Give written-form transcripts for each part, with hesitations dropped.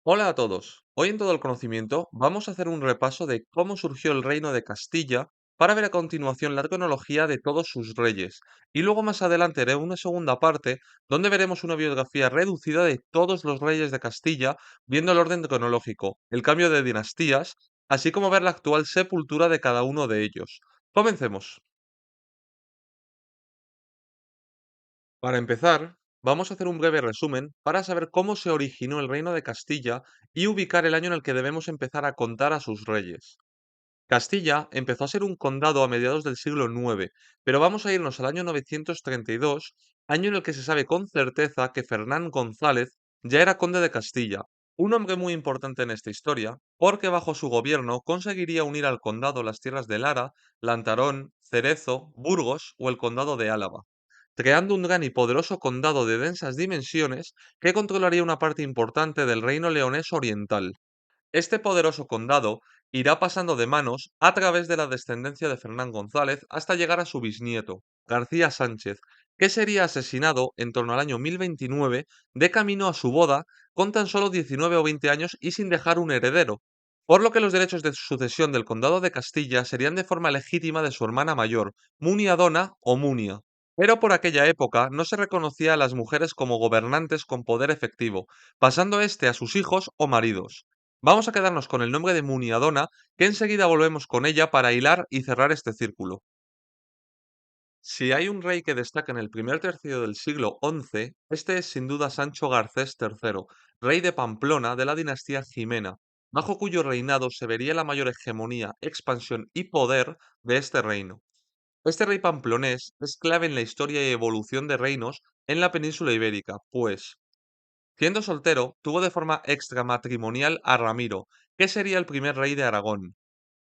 Hola a todos. Hoy en Todo el Conocimiento vamos a hacer un repaso de cómo surgió el reino de Castilla para ver a continuación la cronología de todos sus reyes. Y luego más adelante haré una segunda parte donde veremos una biografía reducida de todos los reyes de Castilla, viendo el orden cronológico, el cambio de dinastías, así como ver la actual sepultura de cada uno de ellos. Comencemos. Para empezar, vamos a hacer un breve resumen para saber cómo se originó el reino de Castilla y ubicar el año en el que debemos empezar a contar a sus reyes. Castilla empezó a ser un condado a mediados del siglo IX, pero vamos a irnos al año 932, año en el que se sabe con certeza que Fernán González ya era conde de Castilla, un hombre muy importante en esta historia, porque bajo su gobierno conseguiría unir al condado las tierras de Lara, Lantarón, Cerezo, Burgos o el condado de Álava, creando un gran y poderoso condado de densas dimensiones que controlaría una parte importante del reino leonés oriental. Este poderoso condado irá pasando de manos a través de la descendencia de Fernán González hasta llegar a su bisnieto, García Sánchez, que sería asesinado en torno al año 1029 de camino a su boda con tan solo 19 o 20 años y sin dejar un heredero, por lo que los derechos de sucesión del condado de Castilla serían de forma legítima de su hermana mayor, Muniadona o Munia. Pero por aquella época no se reconocía a las mujeres como gobernantes con poder efectivo, pasando este a sus hijos o maridos. Vamos a quedarnos con el nombre de Muniadona, que enseguida volvemos con ella para hilar y cerrar este círculo. Si hay un rey que destaca en el primer tercio del siglo XI, este es sin duda Sancho Garcés III, rey de Pamplona de la dinastía Jimena, bajo cuyo reinado se vería la mayor hegemonía, expansión y poder de este reino. Este rey pamplonés es clave en la historia y evolución de reinos en la península ibérica, pues siendo soltero, tuvo de forma extramatrimonial a Ramiro, que sería el primer rey de Aragón.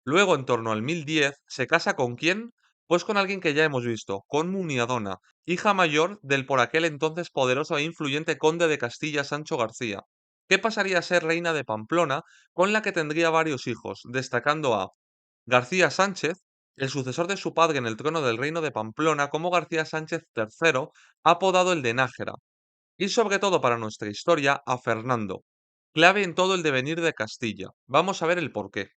Luego, en torno al 1010, se casa ¿con quién? Pues con alguien que ya hemos visto, con Muniadona, hija mayor del por aquel entonces poderoso e influyente conde de Castilla Sancho García, que pasaría a ser reina de Pamplona, con la que tendría varios hijos, destacando a García Sánchez, el sucesor de su padre en el trono del reino de Pamplona como García Sánchez III, apodado el de Nájera, y sobre todo para nuestra historia a Fernando, clave en todo el devenir de Castilla. Vamos a ver el porqué.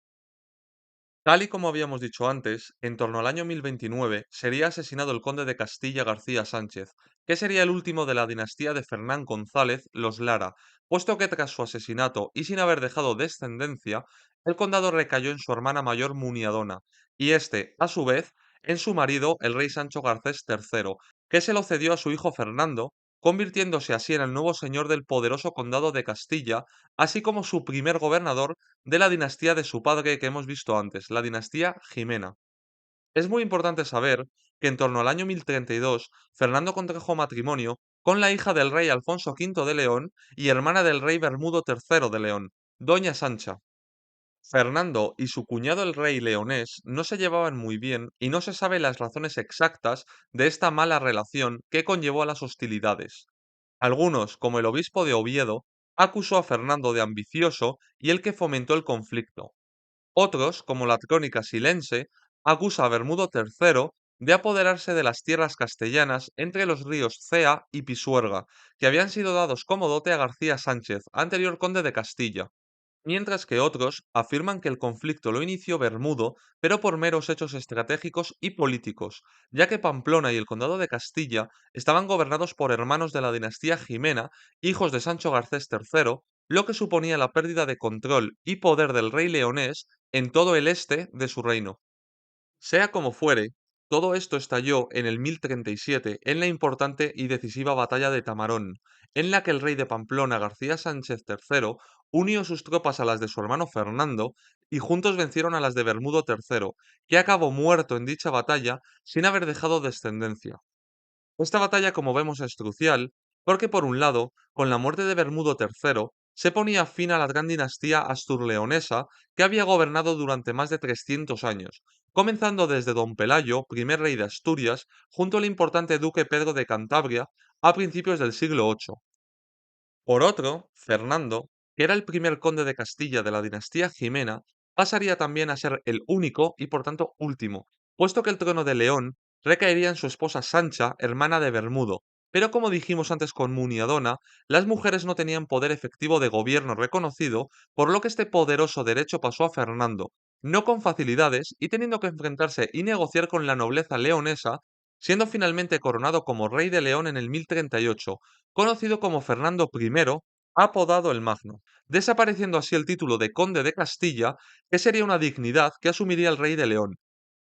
Tal y como habíamos dicho antes, en torno al año 1029 sería asesinado el conde de Castilla García Sánchez, que sería el último de la dinastía de Fernán González los Lara, puesto que tras su asesinato y sin haber dejado descendencia, el condado recayó en su hermana mayor Muniadona, y este, a su vez, en su marido, el rey Sancho Garcés III, que se lo cedió a su hijo Fernando, convirtiéndose así en el nuevo señor del poderoso condado de Castilla, así como su primer gobernador de la dinastía de su padre que hemos visto antes, la dinastía Jimena. Es muy importante saber que en torno al año 1032, Fernando contrajo matrimonio con la hija del rey Alfonso V de León y hermana del rey Bermudo III de León, Doña Sancha. Fernando y su cuñado el rey leonés no se llevaban muy bien y no se sabe las razones exactas de esta mala relación que conllevó a las hostilidades. Algunos, como el obispo de Oviedo, acusó a Fernando de ambicioso y el que fomentó el conflicto. Otros, como la crónica silense, acusa a Bermudo III de apoderarse de las tierras castellanas entre los ríos Cea y Pisuerga, que habían sido dados como dote a García Sánchez, anterior conde de Castilla, mientras que otros afirman que el conflicto lo inició Bermudo, pero por meros hechos estratégicos y políticos, ya que Pamplona y el condado de Castilla estaban gobernados por hermanos de la dinastía Jimena, hijos de Sancho Garcés III, lo que suponía la pérdida de control y poder del rey leonés en todo el este de su reino. Sea como fuere, todo esto estalló en el 1037 en la importante y decisiva batalla de Tamarón, en la que el rey de Pamplona García Sánchez III unió sus tropas a las de su hermano Fernando y juntos vencieron a las de Bermudo III, que acabó muerto en dicha batalla sin haber dejado descendencia. Esta batalla, como vemos, es crucial porque, por un lado, con la muerte de Bermudo III, se ponía fin a la gran dinastía asturleonesa que había gobernado durante más de 300 años, comenzando desde Don Pelayo, primer rey de Asturias, junto al importante duque Pedro de Cantabria, a principios del siglo VIII. Por otro, Fernando, que era el primer conde de Castilla de la dinastía Jimena, pasaría también a ser el único y por tanto último, puesto que el trono de León recaería en su esposa Sancha, hermana de Bermudo, pero como dijimos antes con Muniadona, las mujeres no tenían poder efectivo de gobierno reconocido, por lo que este poderoso derecho pasó a Fernando, no con facilidades y teniendo que enfrentarse y negociar con la nobleza leonesa, siendo finalmente coronado como rey de León en el 1038, conocido como Fernando I, apodado el Magno, desapareciendo así el título de conde de Castilla, que sería una dignidad que asumiría el rey de León.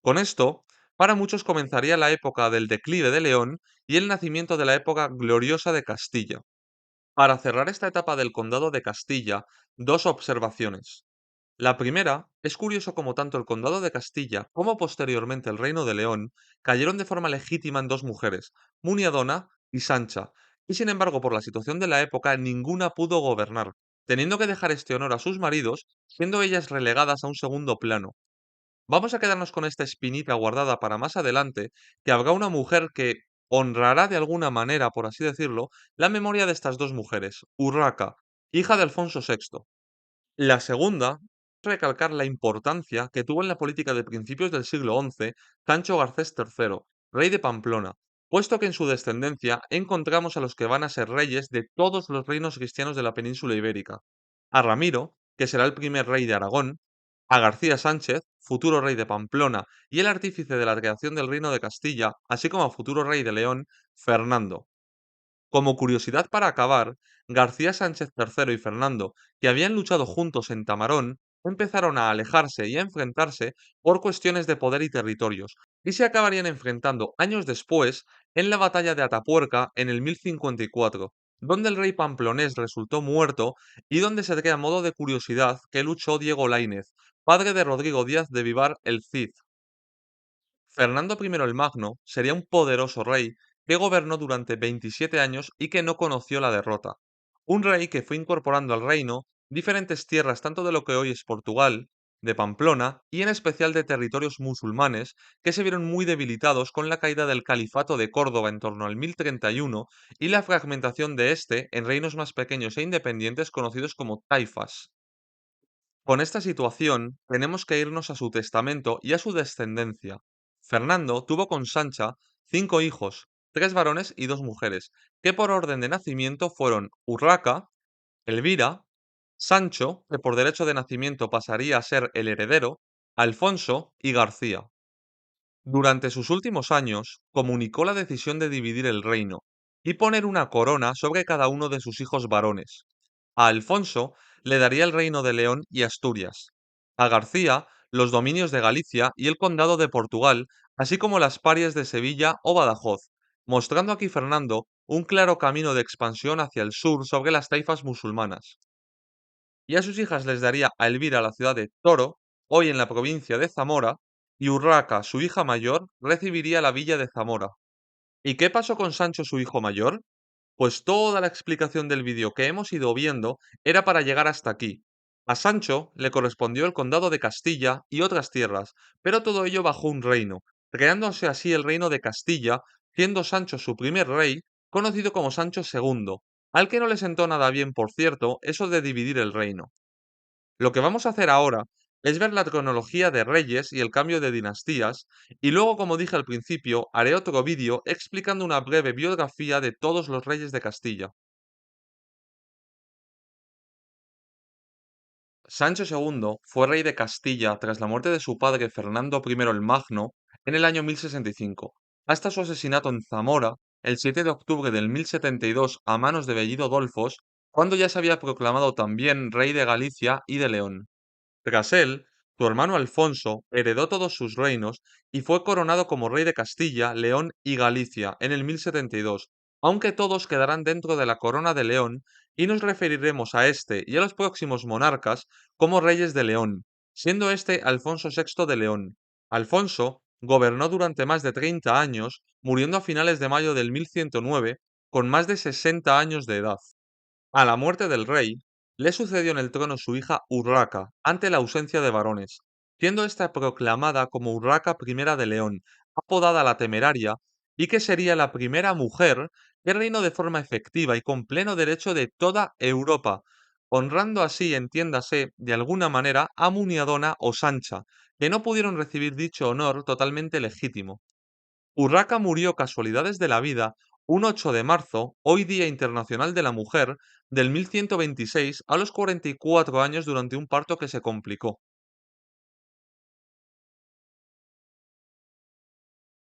Con esto, para muchos comenzaría la época del declive de León y el nacimiento de la época gloriosa de Castilla. Para cerrar esta etapa del condado de Castilla, dos observaciones. La primera, es curioso como tanto el condado de Castilla como posteriormente el reino de León cayeron de forma legítima en dos mujeres, Muniadona y Sancha, y sin embargo por la situación de la época ninguna pudo gobernar, teniendo que dejar este honor a sus maridos, siendo ellas relegadas a un segundo plano. Vamos a quedarnos con esta espinita guardada para más adelante, que habrá una mujer que honrará de alguna manera, por así decirlo, la memoria de estas dos mujeres, Urraca, hija de Alfonso VI. La segunda, recalcar la importancia que tuvo en la política de principios del siglo XI Sancho Garcés III, rey de Pamplona, puesto que en su descendencia encontramos a los que van a ser reyes de todos los reinos cristianos de la península ibérica. A Ramiro, que será el primer rey de Aragón, a García Sánchez, futuro rey de Pamplona y el artífice de la creación del reino de Castilla, así como a futuro rey de León, Fernando. Como curiosidad para acabar, García Sánchez III y Fernando, que habían luchado juntos en Tamarón, empezaron a alejarse y a enfrentarse por cuestiones de poder y territorios, y se acabarían enfrentando años después en la batalla de Atapuerca en el 1054, donde el rey pamplonés resultó muerto y donde se crea a modo de curiosidad que luchó Diego Laínez, padre de Rodrigo Díaz de Vivar el Cid. Fernando I el Magno sería un poderoso rey que gobernó durante 27 años y que no conoció la derrota. Un rey que fue incorporando al reino diferentes tierras tanto de lo que hoy es Portugal, de Pamplona y en especial de territorios musulmanes que se vieron muy debilitados con la caída del califato de Córdoba en torno al 1031 y la fragmentación de este en reinos más pequeños e independientes conocidos como taifas. Con esta situación, tenemos que irnos a su testamento y a su descendencia. Fernando tuvo con Sancha 5 hijos, 3 varones y 2 mujeres, que por orden de nacimiento fueron Urraca, Elvira, Sancho, que por derecho de nacimiento pasaría a ser el heredero, Alfonso y García. Durante sus últimos años, comunicó la decisión de dividir el reino y poner una corona sobre cada uno de sus hijos varones. A Alfonso le daría el reino de León y Asturias, a García los dominios de Galicia y el condado de Portugal, así como las Parias de Sevilla o Badajoz, mostrando aquí Fernando un claro camino de expansión hacia el sur sobre las taifas musulmanas. Y a sus hijas les daría a Elvira la ciudad de Toro, hoy en la provincia de Zamora, y Urraca, su hija mayor, recibiría la villa de Zamora. ¿Y qué pasó con Sancho, su hijo mayor? Pues toda la explicación del vídeo que hemos ido viendo era para llegar hasta aquí. A Sancho le correspondió el condado de Castilla y otras tierras, pero todo ello bajo un reino, creándose así el reino de Castilla, siendo Sancho su primer rey, conocido como Sancho II, al que no le sentó nada bien, por cierto, eso de dividir el reino. Lo que vamos a hacer ahora es ver la cronología de reyes y el cambio de dinastías, y luego, como dije al principio, haré otro vídeo explicando una breve biografía de todos los reyes de Castilla. Sancho II fue rey de Castilla tras la muerte de su padre Fernando I el Magno en el año 1065, hasta su asesinato en Zamora el 7 de octubre del 1072 a manos de Bellido Dolfos, cuando ya se había proclamado también rey de Galicia y de León. Tras él, su hermano Alfonso heredó todos sus reinos y fue coronado como rey de Castilla, León y Galicia en el 1072, aunque todos quedarán dentro de la corona de León y nos referiremos a este y a los próximos monarcas como reyes de León, siendo este Alfonso VI de León. Alfonso gobernó durante más de 30 años, muriendo a finales de mayo del 1109 con más de 60 años de edad. A la muerte del rey, le sucedió en el trono su hija Urraca, ante la ausencia de varones, siendo esta proclamada como Urraca I de León, apodada la Temeraria, y que sería la primera mujer que reinó de forma efectiva y con pleno derecho de toda Europa, honrando así, entiéndase, de alguna manera a Muniadona o Sancha, que no pudieron recibir dicho honor totalmente legítimo. Urraca murió casualidades de la vida un 8 de marzo, hoy Día Internacional de la Mujer, del 1126 a los 44 años durante un parto que se complicó.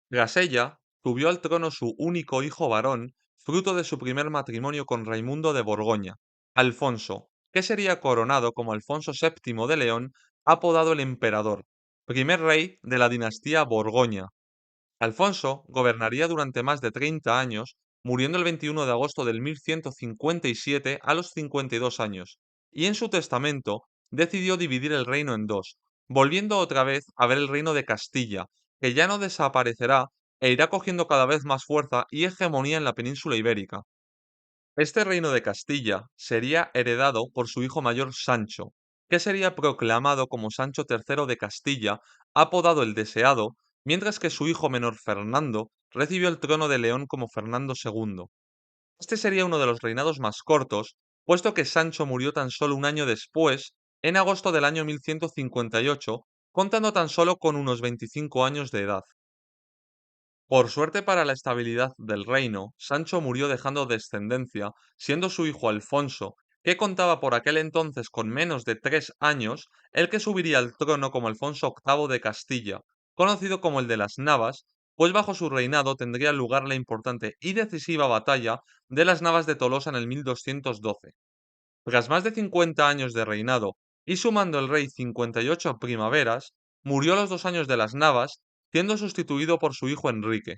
Tras ella, subió al trono su único hijo varón, fruto de su primer matrimonio con Raimundo de Borgoña, Alfonso, que sería coronado como Alfonso VII de León, apodado el Emperador, primer rey de la dinastía Borgoña. Alfonso gobernaría durante más de 30 años, muriendo el 21 de agosto del 1157 a los 52 años, y en su testamento decidió dividir el reino en dos, volviendo otra vez a ver el reino de Castilla, que ya no desaparecerá e irá cogiendo cada vez más fuerza y hegemonía en la península ibérica. Este reino de Castilla sería heredado por su hijo mayor Sancho, que sería proclamado como Sancho III de Castilla, apodado el Deseado, mientras que su hijo menor Fernando recibió el trono de León como Fernando II. Este sería uno de los reinados más cortos, puesto que Sancho murió tan solo un año después, en agosto del año 1158, contando tan solo con unos 25 años de edad. Por suerte para la estabilidad del reino, Sancho murió dejando descendencia, siendo su hijo Alfonso, que contaba por aquel entonces con menos de 3 años, el que subiría al trono como Alfonso VIII de Castilla, conocido como el de las Navas, pues bajo su reinado tendría lugar la importante y decisiva batalla de las Navas de Tolosa en el 1212. Tras más de 50 años de reinado y sumando el rey 58 primaveras, murió a los 2 años de las Navas, siendo sustituido por su hijo Enrique.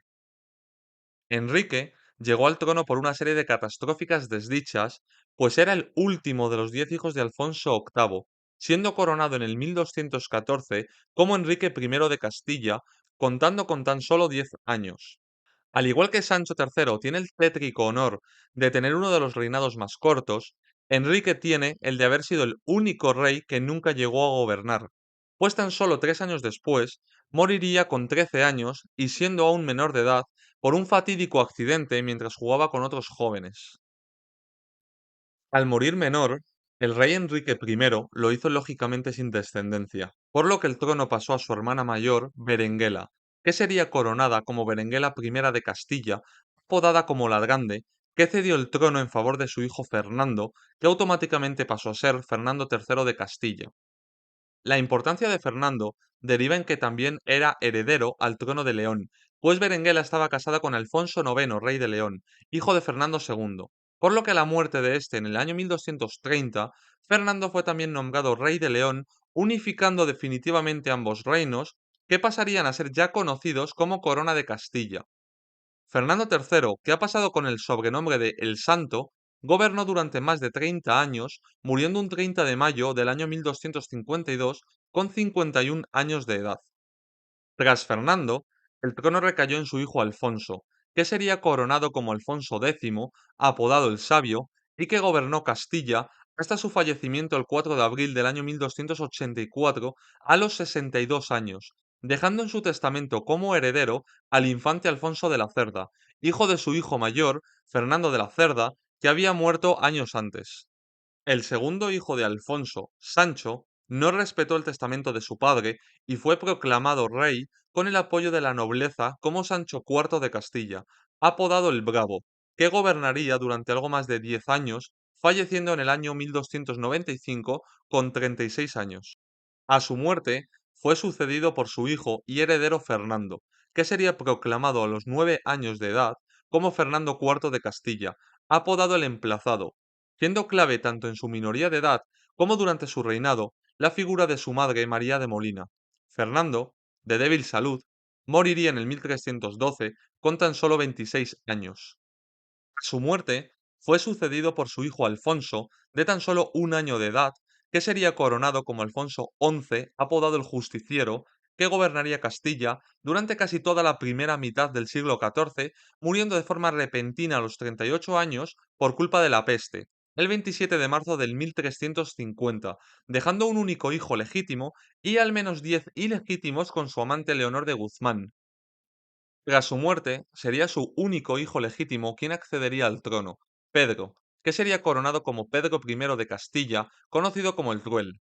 Enrique llegó al trono por una serie de catastróficas desdichas, pues era el último de los 10 hijos de Alfonso VIII, siendo coronado en el 1214 como Enrique I de Castilla, contando con tan solo 10 años. Al igual que Sancho III tiene el tétrico honor de tener uno de los reinados más cortos, Enrique tiene el de haber sido el único rey que nunca llegó a gobernar, pues tan solo 3 años después moriría con 13 años y siendo aún menor de edad por un fatídico accidente mientras jugaba con otros jóvenes. Al morir menor, el rey Enrique I lo hizo lógicamente sin descendencia, por lo que el trono pasó a su hermana mayor, Berenguela, que sería coronada como Berenguela I de Castilla, apodada como la Grande, que cedió el trono en favor de su hijo Fernando, que automáticamente pasó a ser Fernando III de Castilla. La importancia de Fernando deriva en que también era heredero al trono de León, pues Berenguela estaba casada con Alfonso IX, rey de León, hijo de Fernando II, por lo que a la muerte de este en el año 1230, Fernando fue también nombrado rey de León, unificando definitivamente ambos reinos, que pasarían a ser ya conocidos como Corona de Castilla. Fernando III, que ha pasado con el sobrenombre de El Santo, gobernó durante más de 30 años, muriendo un 30 de mayo del año 1252 con 51 años de edad. Tras Fernando, el trono recayó en su hijo Alfonso, que sería coronado como Alfonso X, apodado el Sabio, y que gobernó Castilla hasta su fallecimiento el 4 de abril del año 1284 a los 62 años, dejando en su testamento como heredero al infante Alfonso de la Cerda, hijo de su hijo mayor, Fernando de la Cerda, que había muerto años antes. El segundo hijo de Alfonso, Sancho, no respetó el testamento de su padre y fue proclamado rey con el apoyo de la nobleza como Sancho IV de Castilla, apodado el Bravo, que gobernaría durante algo más de 10 años, falleciendo en el año 1295 con 36 años. A su muerte fue sucedido por su hijo y heredero Fernando, que sería proclamado a los 9 años de edad como Fernando IV de Castilla, apodado el Emplazado, siendo clave tanto en su minoría de edad como durante su reinado la figura de su madre María de Molina. Fernando, de débil salud, moriría en el 1312 con tan solo 26 años. A su muerte, fue sucedido por su hijo Alfonso, de tan solo un año de edad, que sería coronado como Alfonso XI, apodado el Justiciero, que gobernaría Castilla durante casi toda la primera mitad del siglo XIV, muriendo de forma repentina a los 38 años por culpa de la peste, el 27 de marzo del 1350, dejando un único hijo legítimo y al menos 10 ilegítimos con su amante Leonor de Guzmán. Tras su muerte, sería su único hijo legítimo quien accedería al trono, Pedro, que sería coronado como Pedro I de Castilla, conocido como el Cruel.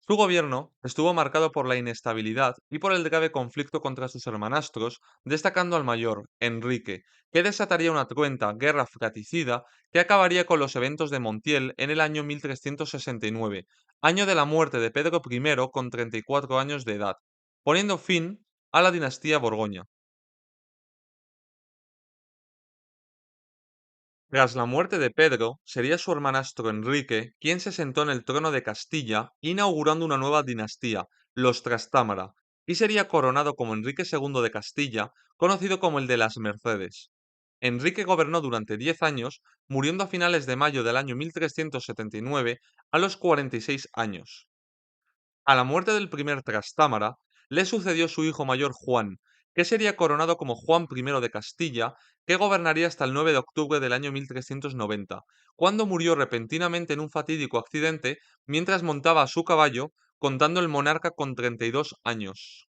Su gobierno estuvo marcado por la inestabilidad y por el grave conflicto contra sus hermanastros, destacando al mayor, Enrique, que desataría una cruenta guerra fratricida que acabaría con los eventos de Montiel en el año 1369, año de la muerte de Pedro I con 34 años de edad, poniendo fin a la dinastía Borgoña. Tras la muerte de Pedro, sería su hermanastro Enrique quien se sentó en el trono de Castilla, inaugurando una nueva dinastía, los Trastámara, y sería coronado como Enrique II de Castilla, conocido como el de las Mercedes. Enrique gobernó durante 10 años, muriendo a finales de mayo del año 1379 a los 46 años. A la muerte del primer Trastámara, le sucedió su hijo mayor Juan, que sería coronado como Juan I de Castilla, que gobernaría hasta el 9 de octubre del año 1390, cuando murió repentinamente en un fatídico accidente mientras montaba a su caballo, contando el monarca con 32 años.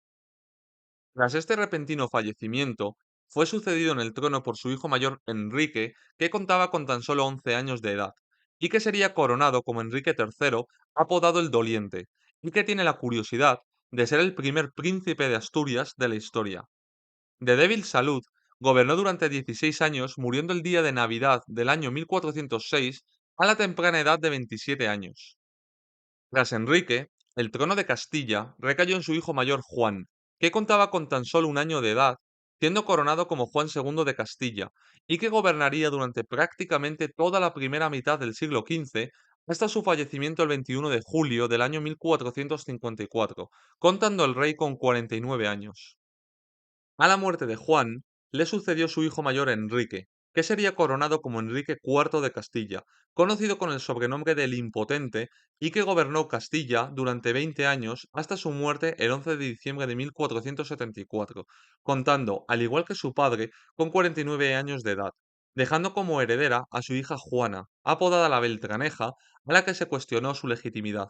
Tras este repentino fallecimiento, fue sucedido en el trono por su hijo mayor Enrique, que contaba con tan solo 11 años de edad, y que sería coronado como Enrique III, apodado el Doliente, y que tiene la curiosidad de ser el primer príncipe de Asturias de la historia. De débil salud, gobernó durante 16 años, muriendo el día de Navidad del año 1406 a la temprana edad de 27 años. Tras Enrique, el trono de Castilla recayó en su hijo mayor Juan, que contaba con tan solo un año de edad, siendo coronado como Juan II de Castilla, y que gobernaría durante prácticamente toda la primera mitad del siglo XV hasta su fallecimiento el 21 de julio del año 1454, contando el rey con 49 años. A la muerte de Juan, le sucedió su hijo mayor Enrique, que sería coronado como Enrique IV de Castilla, conocido con el sobrenombre del Impotente, y que gobernó Castilla durante 20 años hasta su muerte el 11 de diciembre de 1474, contando, al igual que su padre, con 49 años de edad, dejando como heredera a su hija Juana, apodada la Beltraneja, a la que se cuestionó su legitimidad.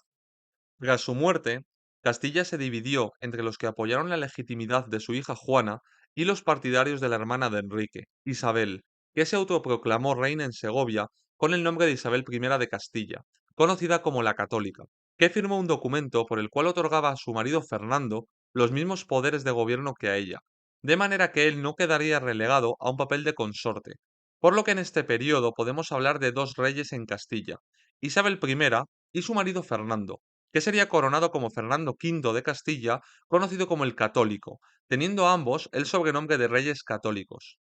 Tras su muerte, Castilla se dividió entre los que apoyaron la legitimidad de su hija Juana y los partidarios de la hermana de Enrique, Isabel, que se autoproclamó reina en Segovia con el nombre de Isabel I de Castilla, conocida como la Católica, que firmó un documento por el cual otorgaba a su marido Fernando los mismos poderes de gobierno que a ella, de manera que él no quedaría relegado a un papel de consorte, por lo que en este periodo podemos hablar de dos reyes en Castilla, Isabel I y su marido Fernando, que sería coronado como Fernando V de Castilla, conocido como el Católico, teniendo ambos el sobrenombre de Reyes Católicos.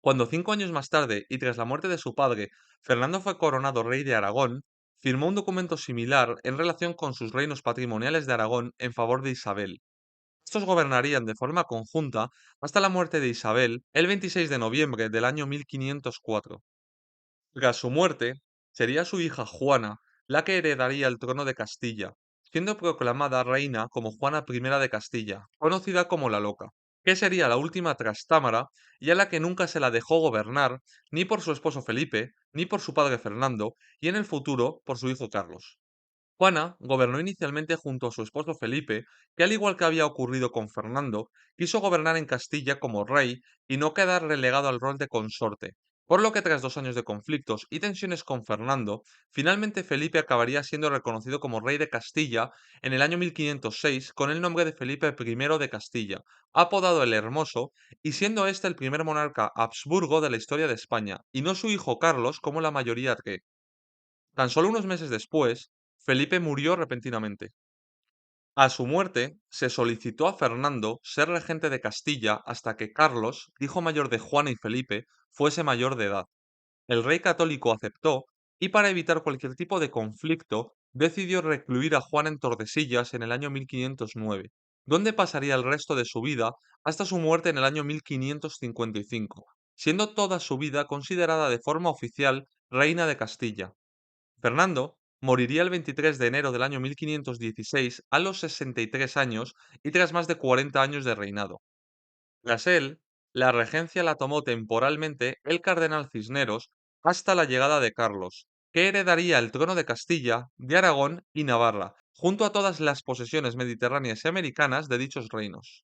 Cuando 5 años más tarde, y tras la muerte de su padre, Fernando fue coronado rey de Aragón, firmó un documento similar en relación con sus reinos patrimoniales de Aragón en favor de Isabel. Estos gobernarían de forma conjunta hasta la muerte de Isabel el 26 de noviembre del año 1504. Tras su muerte, sería su hija Juana la que heredaría el trono de Castilla, siendo proclamada reina como Juana I de Castilla, conocida como la Loca, que sería la última trastámara y a la que nunca se la dejó gobernar ni por su esposo Felipe, ni por su padre Fernando, y en el futuro por su hijo Carlos. Juana gobernó inicialmente junto a su esposo Felipe, que al igual que había ocurrido con Fernando, quiso gobernar en Castilla como rey y no quedar relegado al rol de consorte, por lo que tras 2 años de conflictos y tensiones con Fernando, finalmente Felipe acabaría siendo reconocido como rey de Castilla en el año 1506 con el nombre de Felipe I de Castilla, apodado el Hermoso, y siendo este el primer monarca Habsburgo de la historia de España, y no su hijo Carlos como la mayoría cree. Tan solo unos meses después, Felipe murió repentinamente. A su muerte, se solicitó a Fernando ser regente de Castilla hasta que Carlos, hijo mayor de Juana y Felipe, fuese mayor de edad. El rey católico aceptó y para evitar cualquier tipo de conflicto, decidió recluir a Juana en Tordesillas en el año 1509, donde pasaría el resto de su vida hasta su muerte en el año 1555, siendo toda su vida considerada de forma oficial reina de Castilla. Fernando moriría el 23 de enero del año 1516 a los 63 años y tras más de 40 años de reinado. Tras él, la regencia la tomó temporalmente el cardenal Cisneros hasta la llegada de Carlos, que heredaría el trono de Castilla, de Aragón y Navarra, junto a todas las posesiones mediterráneas y americanas de dichos reinos.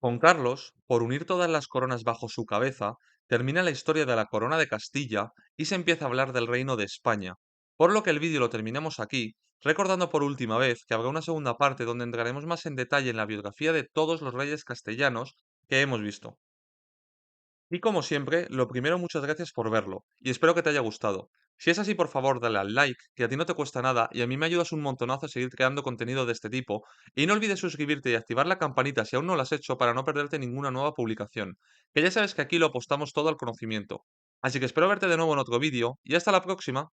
Con Carlos, por unir todas las coronas bajo su cabeza, termina la historia de la corona de Castilla y se empieza a hablar del reino de España. Por lo que el vídeo lo terminamos aquí, recordando por última vez que habrá una segunda parte donde entraremos más en detalle en la biografía de todos los reyes castellanos que hemos visto. Y como siempre, lo primero, muchas gracias por verlo, y espero que te haya gustado. Si es así, por favor, dale al like, que a ti no te cuesta nada, y a mí me ayudas un montonazo a seguir creando contenido de este tipo. Y no olvides suscribirte y activar la campanita si aún no lo has hecho para no perderte ninguna nueva publicación, que ya sabes que aquí lo apostamos todo al conocimiento. Así que espero verte de nuevo en otro vídeo, y hasta la próxima.